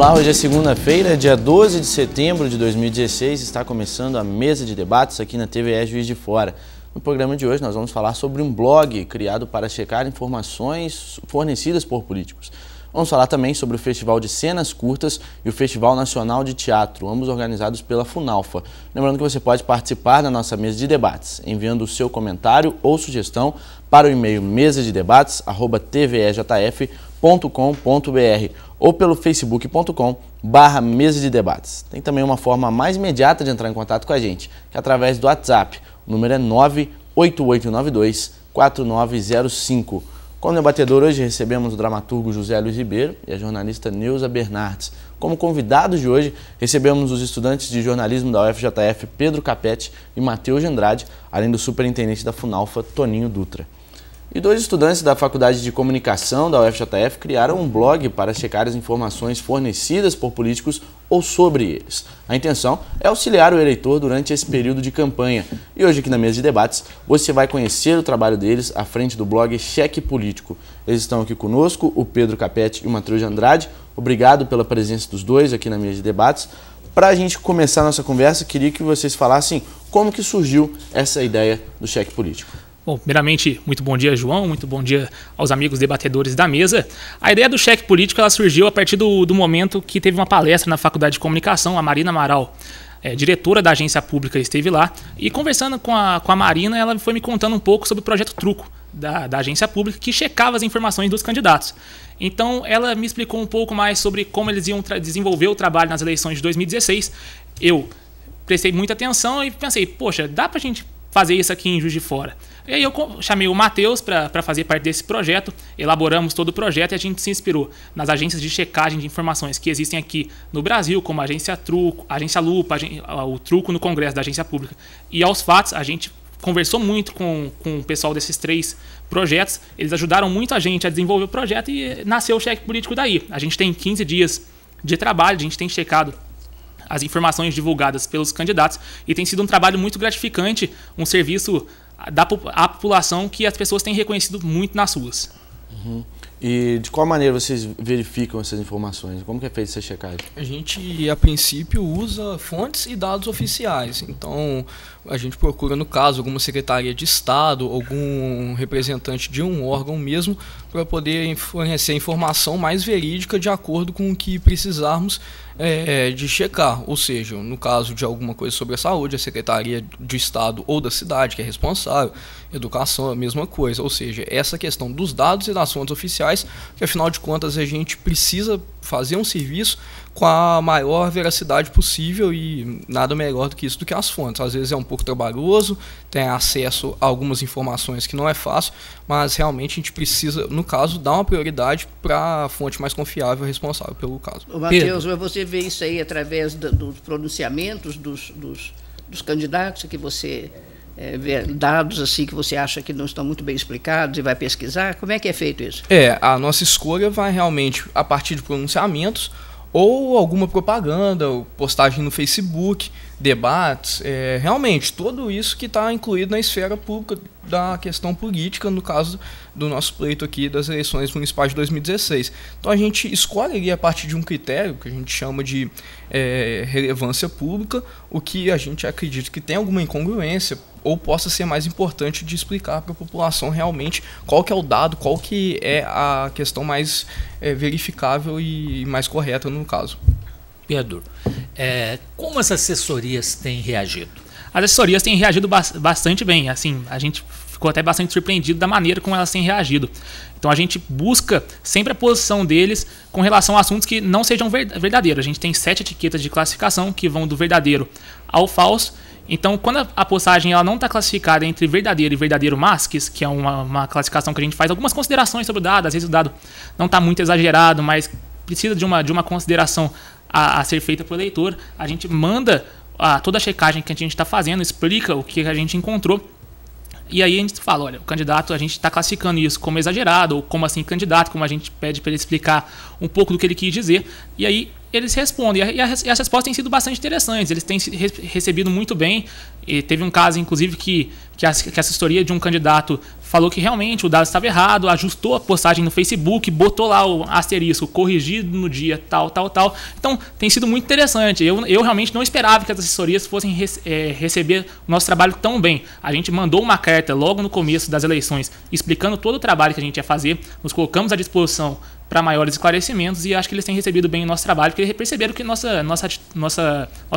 Olá, hoje é segunda-feira, dia 12 de setembro de 2016, está começando a mesa de debates aqui na TVE Juiz de Fora. No programa de hoje nós vamos falar sobre um blog criado para checar informações fornecidas por políticos. Vamos falar também sobre o Festival de Cenas Curtas e o Festival Nacional de Teatro, ambos organizados pela Funalfa. Lembrando que você pode participar da nossa mesa de debates, enviando o seu comentário ou sugestão para o e-mail mesadedebates@tvejf.com.br ou pelo facebook.com/mesa de debates. Tem também uma forma mais imediata de entrar em contato com a gente, que é através do WhatsApp. O número é 98892-4905. Como debatedor, hoje recebemos o dramaturgo José Luiz Ribeiro e a jornalista Neuza Bernardes. Como convidados de hoje, recebemos os estudantes de jornalismo da UFJF, Pedro Capete e Matheus Andrade, além do superintendente da Funalfa, Toninho Dutra. E dois estudantes da Faculdade de Comunicação da UFJF criaram um blog para checar as informações fornecidas por políticos ou sobre eles. A intenção é auxiliar o eleitor durante esse período de campanha. E hoje aqui na mesa de debates você vai conhecer o trabalho deles à frente do blog Cheque Político. Eles estão aqui conosco, o Pedro Capete e o Matheus Andrade. Obrigado pela presença dos dois aqui na mesa de debates. Para a gente começar a nossa conversa, queria que vocês falassem como que surgiu essa ideia do Cheque Político. Bom, primeiramente, muito bom dia, João, muito bom dia aos amigos debatedores da mesa. A ideia do cheque político ela surgiu a partir do momento que teve uma palestra na Faculdade de Comunicação, a Marina Amaral, diretora da agência pública, esteve lá, e conversando com a Marina, ela foi me contando um pouco sobre o projeto Truco da agência pública, que checava as informações dos candidatos. Então, ela me explicou um pouco mais sobre como eles iam desenvolver o trabalho nas eleições de 2016. Eu prestei muita atenção e pensei, poxa, dá pra gente fazer isso aqui em Juiz de Fora. E aí eu chamei o Matheus para fazer parte desse projeto, elaboramos todo o projeto e a gente se inspirou nas agências de checagem de informações que existem aqui no Brasil, como a Agência Truco, a Agência Lupa, o Truco no Congresso da Agência Pública. E aos fatos, a gente conversou muito com o pessoal desses três projetos, eles ajudaram muito a gente a desenvolver o projeto e nasceu o Cheque Político daí. A gente tem 15 dias de trabalho, a gente tem checado as informações divulgadas pelos candidatos e tem sido um trabalho muito gratificante, um serviço à população que as pessoas têm reconhecido muito nas ruas. Uhum. E de qual maneira vocês verificam essas informações? Como que é feita essa checagem? A gente, a princípio, usa fontes e dados oficiais. Então, a gente procura, no caso, alguma secretaria de Estado, algum representante de um órgão mesmo, para poder fornecer informação mais verídica de acordo com o que precisarmos de checar. Ou seja, no caso de alguma coisa sobre a saúde, a secretaria de Estado ou da cidade, que é responsável, educação, a mesma coisa. Ou seja, essa questão dos dados e das fontes oficiais, que afinal de contas a gente precisa fazer um serviço com a maior veracidade possível e nada melhor do que isso, do que as fontes. Às vezes é um pouco trabalhoso, tem acesso a algumas informações que não é fácil, mas realmente a gente precisa, no caso, dar uma prioridade para a fonte mais confiável e responsável pelo caso. Matheus, você vê isso aí através dos pronunciamentos dos candidatos que você vê dados assim que você acha que não estão muito bem explicados e vai pesquisar? Como é que é feito isso? A nossa escolha vai realmente a partir de pronunciamentos ou alguma propaganda, ou postagem no Facebook, debates, realmente tudo isso que está incluído na esfera pública da questão política, no caso do nosso pleito aqui das eleições municipais de 2016. Então a gente escolhe ali a partir de um critério que a gente chama de relevância pública, o que a gente acredita que tem alguma incongruência ou possa ser mais importante de explicar para a população realmente qual que é o dado, qual que é a questão mais verificável e mais correta no caso. Pedro, como as assessorias têm reagido? As assessorias têm reagido bastante bem. Assim, a gente ficou até bastante surpreendido da maneira como elas têm reagido. Então a gente busca sempre a posição deles com relação a assuntos que não sejam verdadeiros. A gente tem 7 etiquetas de classificação que vão do verdadeiro ao falso. Então, quando a postagem ela não está classificada entre verdadeiro e verdadeiro mas, que é uma classificação que a gente faz algumas considerações sobre o dado, às vezes o dado não está muito exagerado, mas precisa de uma consideração a ser feita para o eleitor, a gente manda toda a checagem que a gente está fazendo, explica o que a gente encontrou, e aí a gente fala, olha, o candidato, a gente está classificando isso como exagerado, ou como assim candidato, como a gente pede para ele explicar um pouco do que ele quis dizer, e aí eles respondem, e as respostas têm sido bastante interessantes, eles têm recebido muito bem, e teve um caso, inclusive, que a assessoria de um candidato falou que realmente o dado estava errado, ajustou a postagem no Facebook, botou lá o asterisco corrigido no dia tal. Então tem sido muito interessante. Eu realmente não esperava que as assessorias fossem receber o nosso trabalho tão bem. A gente mandou uma carta logo no começo das eleições explicando todo o trabalho que a gente ia fazer, nos colocamos à disposição para maiores esclarecimentos e acho que eles têm recebido bem o nosso trabalho, porque eles perceberam que nosso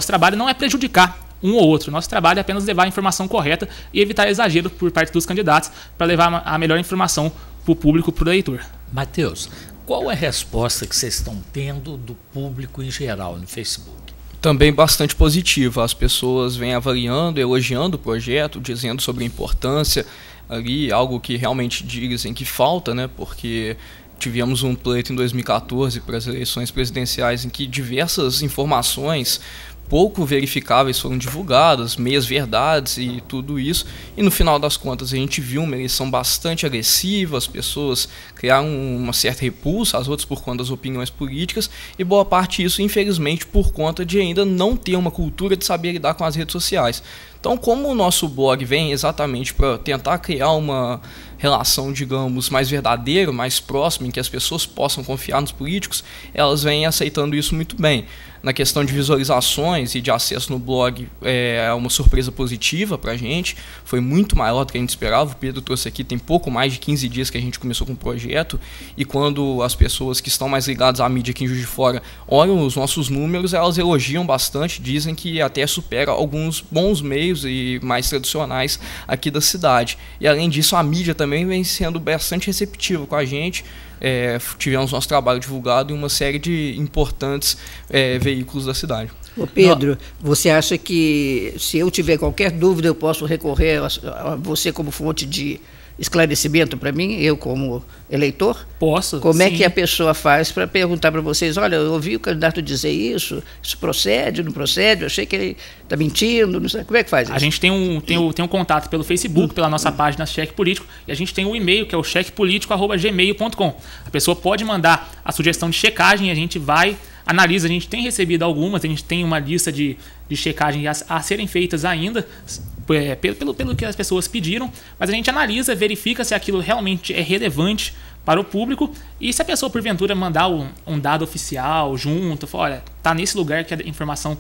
trabalho não é prejudicar um ou outro. Nosso trabalho é apenas levar a informação correta e evitar exagero por parte dos candidatos para levar a melhor informação para o público, para o eleitor. Matheus, qual é a resposta que vocês estão tendo do público em geral no Facebook? Também bastante positiva. As pessoas vêm avaliando, elogiando o projeto, dizendo sobre a importância ali, algo que realmente dizem que falta, né? Porque tivemos um pleito em 2014 para as eleições presidenciais em que diversas informações pouco verificáveis foram divulgadas, meias verdades e tudo isso, e no final das contas a gente viu uma eleição bastante agressiva, as pessoas criaram uma certa repulsa, as outras por conta das opiniões políticas, e boa parte disso infelizmente por conta de ainda não ter uma cultura de saber lidar com as redes sociais. Então, como o nosso blog vem exatamente para tentar criar uma relação, digamos, mais verdadeira, mais próxima, em que as pessoas possam confiar nos políticos, elas vêm aceitando isso muito bem. Na questão de visualizações e de acesso no blog, é uma surpresa positiva para a gente, foi muito maior do que a gente esperava. O Pedro trouxe aqui, tem pouco mais de 15 dias que a gente começou com o projeto, e quando as pessoas que estão mais ligadas à mídia aqui em Juiz de Fora olham os nossos números, elas elogiam bastante, dizem que até supera alguns bons meios e mais tradicionais aqui da cidade. E além disso, a mídia também vem sendo bastante receptiva com a gente. Tivemos nosso trabalho divulgado em uma série de importantes veículos da cidade. Ô Pedro, você acha que se eu tiver qualquer dúvida eu posso recorrer a você como fonte de esclarecimento para mim, eu como eleitor? Posso. Como sim. é que a pessoa faz para perguntar para vocês, olha, eu ouvi o candidato dizer isso procede, não procede, eu achei que ele está mentindo, não sei, como é que faz isso? A gente tem um contato pelo Facebook, pela nossa página Cheque Político, e a gente tem um e-mail que é o chequepolitico@gmail.com. A pessoa pode mandar a sugestão de checagem, a gente vai, analisa, a gente tem recebido algumas, a gente tem uma lista de checagem a serem feitas ainda, pelo que as pessoas pediram, mas a gente analisa, verifica se aquilo realmente é relevante para o público, e se a pessoa porventura mandar um dado oficial junto, olha, está nesse lugar que a informação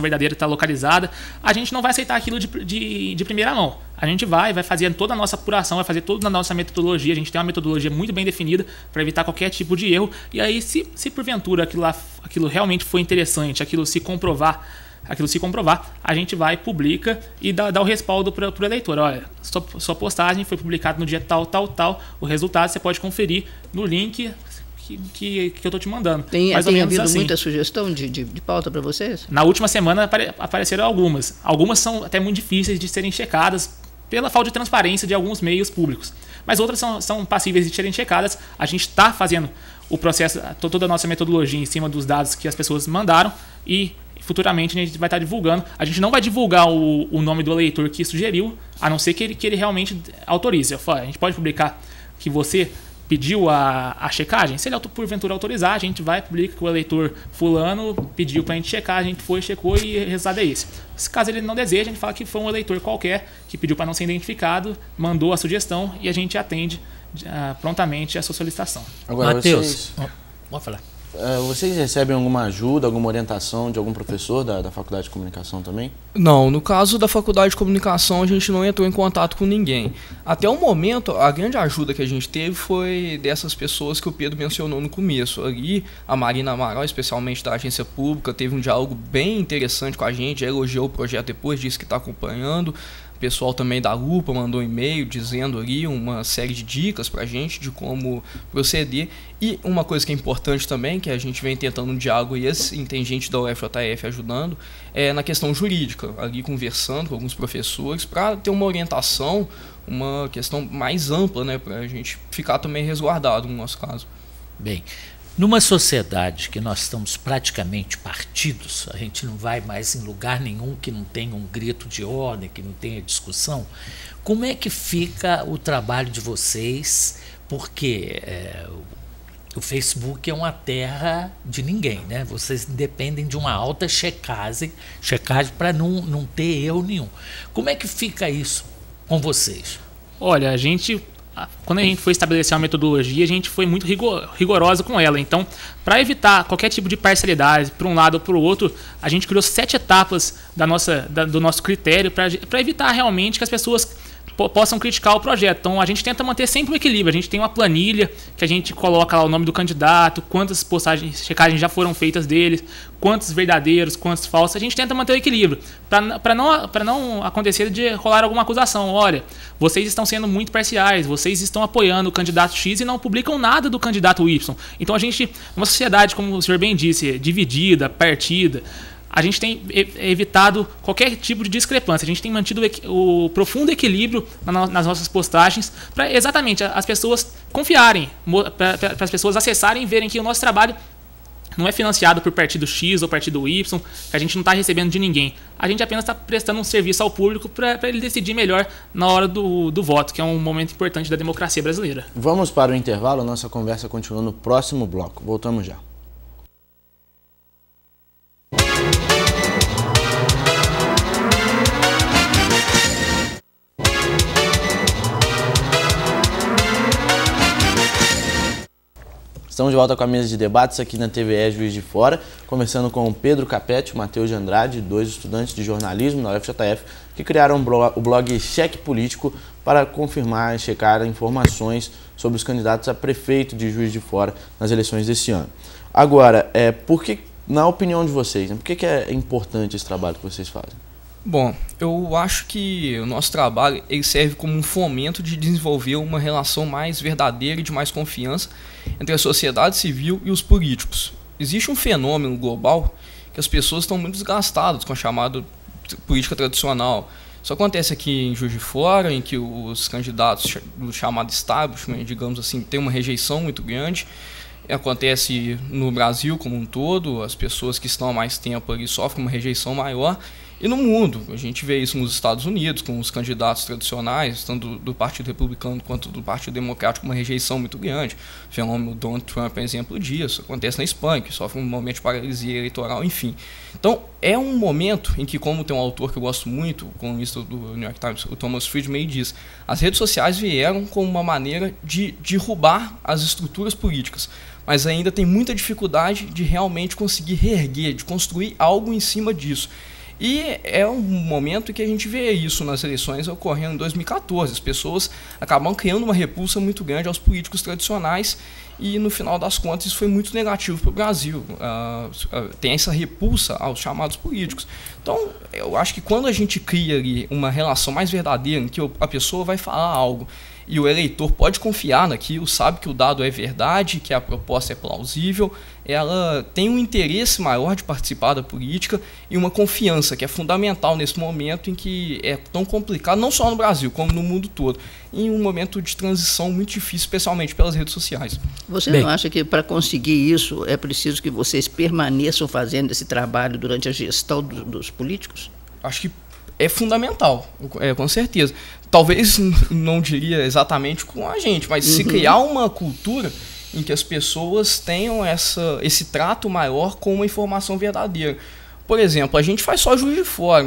verdadeira está localizada, a gente não vai aceitar aquilo de primeira mão. A gente vai fazer toda a nossa apuração, vai fazer toda a nossa metodologia, a gente tem uma metodologia muito bem definida para evitar qualquer tipo de erro, e aí se porventura aquilo realmente foi interessante, aquilo se comprovar, a gente vai, publica e dá o respaldo para o eleitor. Olha, sua postagem foi publicada no dia tal, o resultado você pode conferir no link que eu estou te mandando. Tem havido assim. muita sugestão de pauta para vocês? Na última semana apareceram algumas. Algumas são até muito difíceis de serem checadas pela falta de transparência de alguns meios públicos. Mas outras são passíveis de serem checadas. A gente está fazendo o processo, toda a nossa metodologia em cima dos dados que as pessoas mandaram, e futuramente a gente vai estar divulgando. A gente não vai divulgar o nome do eleitor que sugeriu, a não ser que ele realmente autorize. A gente pode publicar que você pediu a checagem. Se ele porventura autorizar, a gente vai publicar que o eleitor fulano pediu para a gente checar, a gente foi, checou e o resultado é esse. Se caso ele não deseja, a gente fala que foi um eleitor qualquer que pediu para não ser identificado, mandou a sugestão e a gente atende prontamente a sua solicitação. Agora, Matheus, vamos falar. Vocês recebem alguma ajuda, alguma orientação de algum professor da Faculdade de Comunicação também? Não, no caso da Faculdade de Comunicação a gente não entrou em contato com ninguém. Até o momento, a grande ajuda que a gente teve foi dessas pessoas que o Pedro mencionou no começo. Ali, a Marina Amaral, especialmente da agência pública, teve um diálogo bem interessante com a gente, elogiou o projeto depois, disse que está acompanhando. O pessoal também da Lupa mandou um e-mail dizendo ali uma série de dicas para a gente de como proceder. E uma coisa que é importante também, que a gente vem tentando um diálogo, e tem gente da UFJF ajudando, é na questão jurídica, ali conversando com alguns professores para ter uma orientação, uma questão mais ampla, né, para a gente ficar também resguardado no nosso caso. Bem, numa sociedade que nós estamos praticamente partidos, a gente não vai mais em lugar nenhum que não tenha um grito de ordem, que não tenha discussão, como é que fica o trabalho de vocês? Porque o Facebook é uma terra de ninguém, né? Vocês dependem de uma alta checagem para não ter erro nenhum. Como é que fica isso com vocês? Olha, quando a gente foi estabelecer uma metodologia, a gente foi muito rigorosa com ela. Então, para evitar qualquer tipo de parcialidade para um lado ou para o outro, a gente criou 7 etapas do nosso critério para evitar realmente que as pessoas possam criticar o projeto. Então, a gente tenta manter sempre um equilíbrio. A gente tem uma planilha que a gente coloca lá o nome do candidato, quantas checagens já foram feitas deles, quantos verdadeiros, quantos falsos. A gente tenta manter o equilíbrio, para não acontecer de rolar alguma acusação. Olha, vocês estão sendo muito parciais, vocês estão apoiando o candidato X e não publicam nada do candidato Y. Então, a gente, uma sociedade, como o senhor bem disse, dividida, partida, a gente tem evitado qualquer tipo de discrepância. A gente tem mantido o profundo equilíbrio nas nossas postagens para exatamente as pessoas confiarem, para as pessoas acessarem e verem que o nosso trabalho não é financiado por partido X ou partido Y, que a gente não está recebendo de ninguém. A gente apenas está prestando um serviço ao público para ele decidir melhor na hora do voto, que é um momento importante da democracia brasileira. Vamos para o intervalo, nossa conversa continua no próximo bloco. Voltamos já. Estamos de volta com a mesa de debates aqui na TVE Juiz de Fora, conversando com o Pedro Capete e o Matheus de Andrade, 2 estudantes de jornalismo da UFJF, que criaram o blog Cheque Político para confirmar e checar informações sobre os candidatos a prefeito de Juiz de Fora nas eleições desse ano. Agora, por que, na opinião de vocês, por que é importante esse trabalho que vocês fazem? Bom, eu acho que o nosso trabalho ele serve como um fomento de desenvolver uma relação mais verdadeira e de mais confiança entre a sociedade civil e os políticos. Existe um fenômeno global que as pessoas estão muito desgastadas com a chamada política tradicional. Isso acontece aqui em Juiz de Fora, em que os candidatos do chamado establishment, digamos assim, têm uma rejeição muito grande. Acontece no Brasil como um todo, as pessoas que estão há mais tempo ali sofrem uma rejeição maior. E no mundo, a gente vê isso nos Estados Unidos, com os candidatos tradicionais, tanto do Partido Republicano quanto do Partido Democrático, uma rejeição muito grande. O fenômeno Donald Trump é exemplo disso. Acontece na Espanha, que sofre um momento de paralisia eleitoral, enfim. Então, é um momento em que, como tem um autor que eu gosto muito, o colunista do New York Times, o Thomas Friedman, diz: as redes sociais vieram como uma maneira de derrubar as estruturas políticas, mas ainda tem muita dificuldade de realmente conseguir reerguer, de construir algo em cima disso. E é um momento que a gente vê isso nas eleições ocorrendo em 2014. As pessoas acabam criando uma repulsa muito grande aos políticos tradicionais e, no final das contas, isso foi muito negativo para o Brasil. Tem essa repulsa aos chamados políticos. Então, eu acho que quando a gente cria ali uma relação mais verdadeira, em que a pessoa vai falar algo e o eleitor pode confiar naquilo, sabe que o dado é verdade, que a proposta é plausível, ela tem um interesse maior de participar da política e uma confiança que é fundamental nesse momento em que é tão complicado, não só no Brasil, como no mundo todo, em um momento de transição muito difícil, especialmente pelas redes sociais. Você não acha que para conseguir isso é preciso que vocês permaneçam fazendo esse trabalho durante a gestão dos políticos? Acho que é fundamental, com certeza. Talvez não diria exatamente com a gente, mas se criar uma cultura em que as pessoas tenham esse trato maior com uma informação verdadeira. Por exemplo, a gente faz só Juiz de Fora.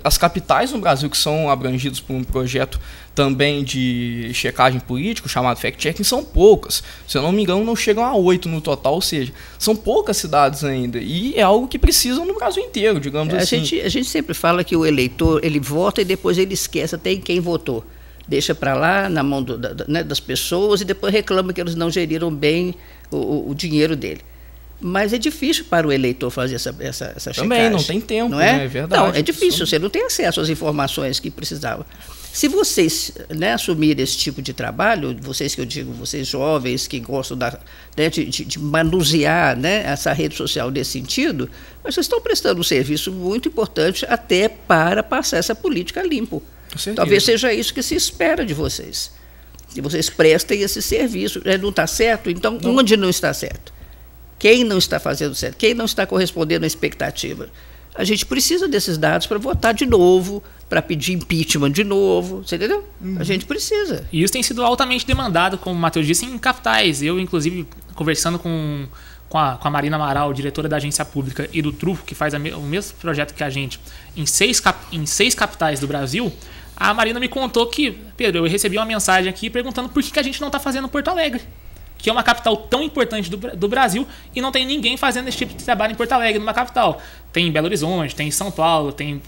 As capitais no Brasil que são abrangidas por um projeto também de checagem política, chamado fact-checking, são poucas. Se eu não me engano, não chegam a 8 no total, ou seja, são poucas cidades ainda. E é algo que precisam no Brasil inteiro, digamos assim. A gente sempre fala que o eleitor, ele vota e depois ele esquece até em quem votou. Deixa para lá, na mão das pessoas, e depois reclama que eles não geriram bem o dinheiro dele. Mas é difícil para o eleitor fazer essa checagem. Também, não tem tempo, não é? É verdade. Não, é difícil, você não tem acesso às informações que precisava. Se vocês assumirem esse tipo de trabalho, vocês que eu digo, vocês jovens que gostam de manusear essa rede social nesse sentido, vocês estão prestando um serviço muito importante até para passar essa política limpo. Talvez seja isso que se espera de vocês. Que vocês prestem esse serviço. Não está certo? Então, onde não está certo? Quem não está fazendo certo? Quem não está correspondendo à expectativa? A gente precisa desses dados para votar de novo, para pedir impeachment de novo, você entendeu? A gente precisa. E isso tem sido altamente demandado, como o Matheus disse, em capitais. Eu, inclusive, conversando com a Marina Amaral, diretora da agência pública, e do Trufo, que faz o mesmo projeto que a gente, em seis capitais do Brasil, A Marina me contou que, Pedro, eu recebi uma mensagem aqui perguntando por que a gente não está fazendo Porto Alegre, que é uma capital tão importante do Brasil, e não tem ninguém fazendo esse tipo de trabalho em Porto Alegre, numa capital. Tem Belo Horizonte, tem São Paulo, tem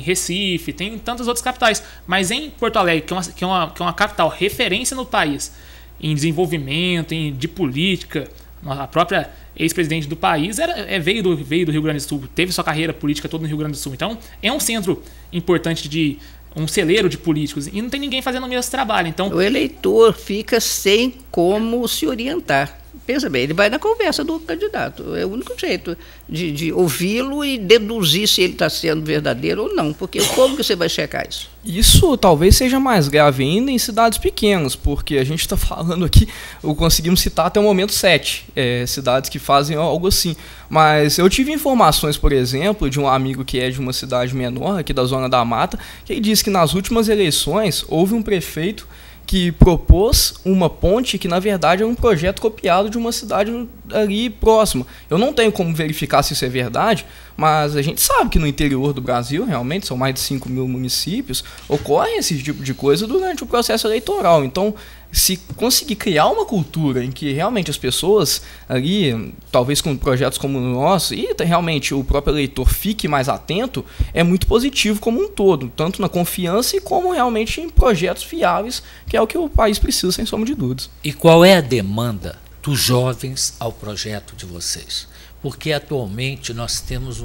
Recife, tem tantas outras capitais. Mas em Porto Alegre, que é uma capital referência no país, em desenvolvimento, de política, a própria ex-presidente do país veio do Rio Grande do Sul, teve sua carreira política toda no Rio Grande do Sul. Então, é um centro importante um celeiro de políticos, e não tem ninguém fazendo o mesmo trabalho. Então, o eleitor fica sem como se orientar. Pensa bem, ele vai na conversa do candidato. É o único jeito de ouvi-lo e deduzir se ele está sendo verdadeiro ou não. Porque como que você vai checar isso? Isso talvez seja mais grave ainda em cidades pequenas, porque a gente está falando aqui, conseguimos citar até o momento 7 cidades que fazem algo assim. Mas eu tive informações, por exemplo, de um amigo que é de uma cidade menor, aqui da Zona da Mata, que ele disse que nas últimas eleições houve um prefeito que propôs uma ponte que, na verdade, é um projeto copiado de uma cidade ali próxima. Eu não tenho como verificar se isso é verdade, mas a gente sabe que no interior do Brasil, realmente, são mais de 5 mil municípios, ocorre esse tipo de coisa durante o processo eleitoral. Então, se conseguir criar uma cultura em que realmente as pessoas ali, talvez com projetos como o nosso, e realmente o próprio eleitor fique mais atento, é muito positivo como um todo, tanto na confiança e como realmente em projetos viáveis, que é o que o país precisa, sem sombra de dúvidas. E qual é a demanda dos jovens ao projeto de vocês? Porque atualmente nós temos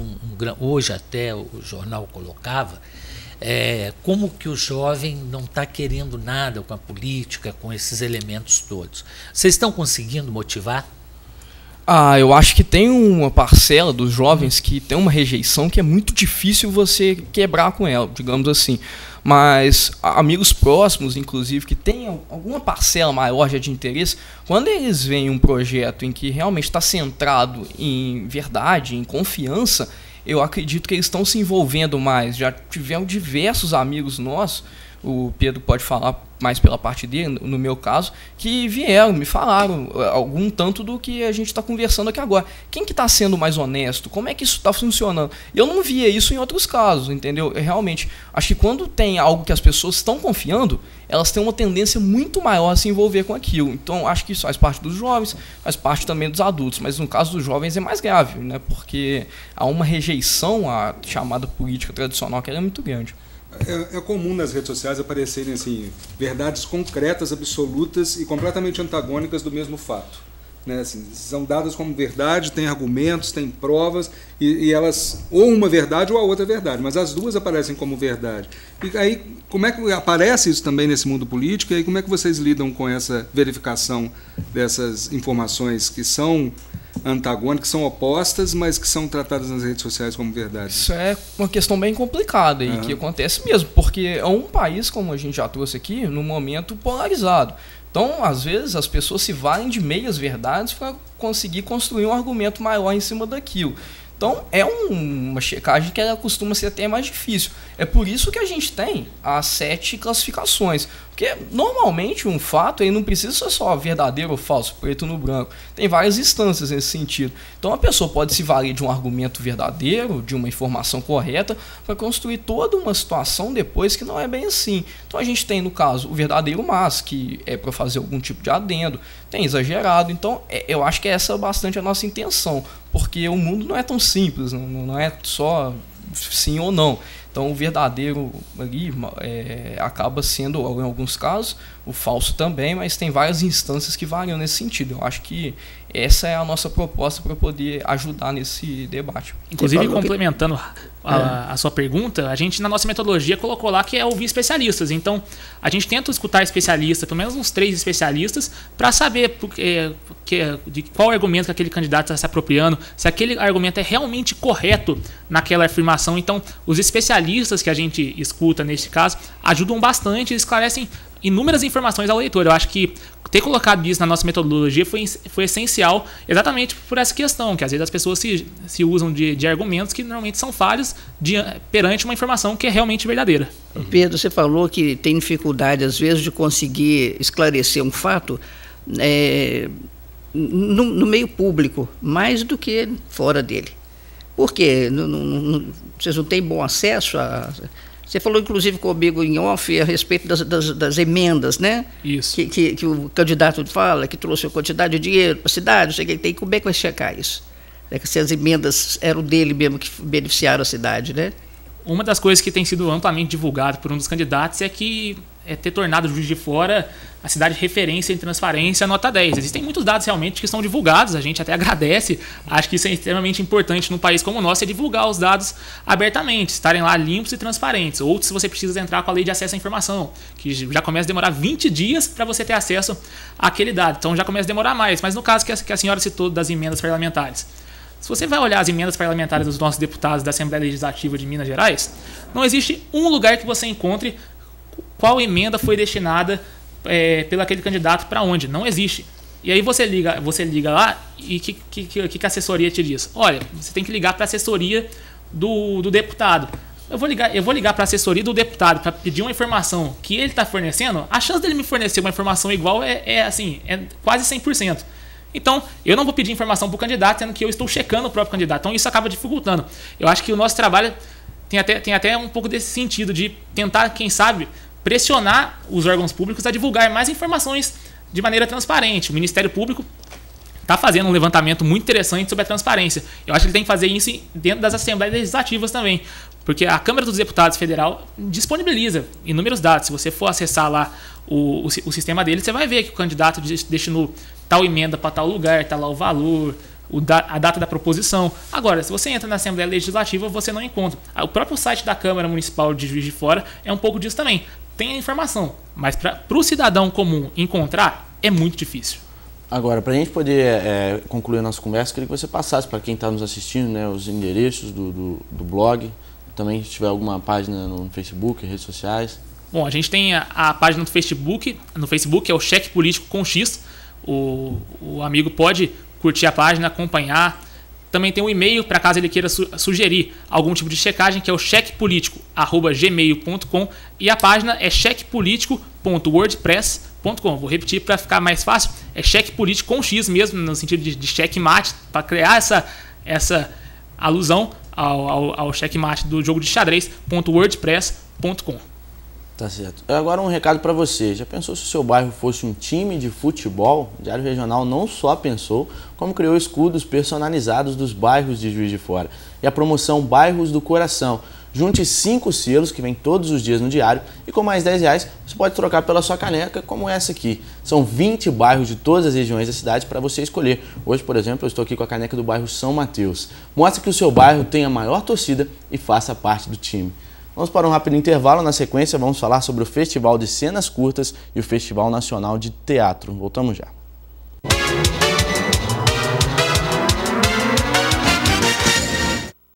hoje até o jornal colocava, como que o jovem não está querendo nada com a política, com esses elementos todos. Vocês estão conseguindo motivar? Eu acho que tem uma parcela dos jovens que tem uma rejeição que é muito difícil você quebrar com ela, digamos assim. Mas amigos próximos, inclusive, que têm alguma parcela maior já de interesse, quando eles veem um projeto em que realmente está centrado em verdade, em confiança, eu acredito que eles estão se envolvendo mais. Já tivemos diversos amigos nossos, o Pedro pode falar mais pela parte dele, no meu caso, que vieram, me falaram algum tanto do que a gente está conversando aqui agora. Quem que está sendo mais honesto? Como é que isso está funcionando? Eu não via isso em outros casos, entendeu? Eu realmente acho que quando tem algo que as pessoas estão confiando, elas têm uma tendência muito maior a se envolver com aquilo. Então, acho que isso faz parte dos jovens, faz parte também dos adultos, mas no caso dos jovens é mais grave, né? Porque há uma rejeição à chamada política tradicional que ela é muito grande. É comum nas redes sociais aparecerem assim, verdades concretas, absolutas e completamente antagônicas do mesmo fato. Né? Assim, são dadas como verdade, tem argumentos, tem provas, e elas, ou uma verdade ou a outra verdade, mas as duas aparecem como verdade. E aí, como é que aparece isso também nesse mundo político, e aí como é que vocês lidam com essa verificação dessas informações que são antagônicas, que são opostas, mas que são tratadas nas redes sociais como verdade? Isso é uma questão bem complicada e que acontece mesmo, porque é um país, como a gente já trouxe aqui, num momento polarizado. Então, às vezes, as pessoas se valem de meias verdades para conseguir construir um argumento maior em cima daquilo. Então, é uma checagem que ela costuma ser até mais difícil. É por isso que a gente tem as 7 classificações. Porque, normalmente, um fato ele não precisa ser só verdadeiro ou falso, preto no branco. Tem várias instâncias nesse sentido. Então, a pessoa pode se valer de um argumento verdadeiro, de uma informação correta, para construir toda uma situação depois que não é bem assim. Então, a gente tem, no caso, o verdadeiro mas, que é para fazer algum tipo de adendo. Tem exagerado. Então, eu acho que essa é bastante a nossa intenção. Porque o mundo não é tão simples, não é só sim ou não. Então, o verdadeiro ali acaba sendo, em alguns casos, o falso também, mas tem várias instâncias que variam nesse sentido. Eu acho que essa é a nossa proposta para poder ajudar nesse debate. Inclusive, complementando a sua pergunta, a gente, na nossa metodologia, colocou lá que é ouvir especialistas. Então, a gente tenta escutar especialistas, pelo menos uns 3 especialistas, para saber de qual argumento que aquele candidato está se apropriando, se aquele argumento é realmente correto naquela afirmação. Então, os especialistas que a gente escuta, neste caso, ajudam bastante e esclarecem inúmeras informações ao leitor. Eu acho que ter colocado isso na nossa metodologia foi essencial exatamente por essa questão, que às vezes as pessoas se usam de argumentos que normalmente são falhos perante uma informação que é realmente verdadeira. Pedro, você falou que tem dificuldade, às vezes, de conseguir esclarecer um fato no meio público, mais do que fora dele. Por quê? Vocês não têm bom acesso Você falou, inclusive, comigo em off a respeito das emendas, né? Isso. Que o candidato fala, que trouxe uma quantidade de dinheiro para a cidade, não sei o que tem. Como é que vai checar isso? Se as emendas eram dele mesmo que beneficiaram a cidade, né? Uma das coisas que tem sido amplamente divulgado por um dos candidatos é que ter tornado Juiz de Fora a cidade de referência em transparência nota 10. Existem muitos dados realmente que são divulgados, a gente até agradece, acho que isso é extremamente importante num país como o nosso, é divulgar os dados abertamente, estarem lá limpos e transparentes. Ou se você precisa entrar com a lei de acesso à informação, que já começa a demorar 20 dias para você ter acesso àquele dado, então já começa a demorar mais. Mas no caso que a senhora citou das emendas parlamentares, se você vai olhar as emendas parlamentares dos nossos deputados da Assembleia Legislativa de Minas Gerais, não existe um lugar que você encontre qual emenda foi destinada pelo aquele candidato para onde. Não existe. E aí você liga lá e o que a assessoria te diz? Olha, você tem que ligar para a assessoria do deputado. Eu vou ligar para a assessoria do deputado para pedir uma informação que ele está fornecendo. A chance dele me fornecer uma informação igual é quase 100%. Então, eu não vou pedir informação para o candidato, sendo que eu estou checando o próprio candidato. Então, isso acaba dificultando. Eu acho que o nosso trabalho tem até um pouco desse sentido, de tentar, quem sabe, pressionar os órgãos públicos a divulgar mais informações de maneira transparente. O Ministério Público está fazendo um levantamento muito interessante sobre a transparência. Eu acho que ele tem que fazer isso dentro das Assembleias Legislativas também, porque a Câmara dos Deputados Federal disponibiliza inúmeros dados. Se você for acessar lá o sistema dele, você vai ver que o candidato destinou tal emenda para tal lugar, está lá o valor, a data da proposição. Agora, se você entra na Assembleia Legislativa, você não encontra. O próprio site da Câmara Municipal de Juiz de Fora é um pouco disso também. Tem a informação, mas para o cidadão comum encontrar é muito difícil. Agora, para a gente poder concluir a nossa conversa, queria que você passasse para quem está nos assistindo, né, os endereços do blog, também se tiver alguma página no Facebook, redes sociais. Bom, a gente tem a página do Facebook. No Facebook é o Cheque Político com X. O amigo pode curtir a página, acompanhar. Também tem um e-mail para caso ele queira sugerir algum tipo de checagem, que é o chequepolitico@gmail.com, e a página é chequepolitico.wordpress.com. Vou repetir para ficar mais fácil, é Cheque Político com X mesmo, no sentido de checkmate, para criar essa alusão ao checkmate do jogo de xadrez.wordpress.com. Tá certo. Agora um recado para você. Já pensou se o seu bairro fosse um time de futebol? O Diário Regional não só pensou, como criou escudos personalizados dos bairros de Juiz de Fora. E a promoção Bairros do Coração. Junte 5 selos que vem todos os dias no diário e com mais R$10 você pode trocar pela sua caneca, como essa aqui. São 20 bairros de todas as regiões da cidade para você escolher. Hoje, por exemplo, eu estou aqui com a caneca do bairro São Mateus. Mostre que o seu bairro tem a maior torcida e faça parte do time. Vamos para um rápido intervalo. Na sequência, vamos falar sobre o Festival de Cenas Curtas e o Festival Nacional de Teatro. Voltamos já.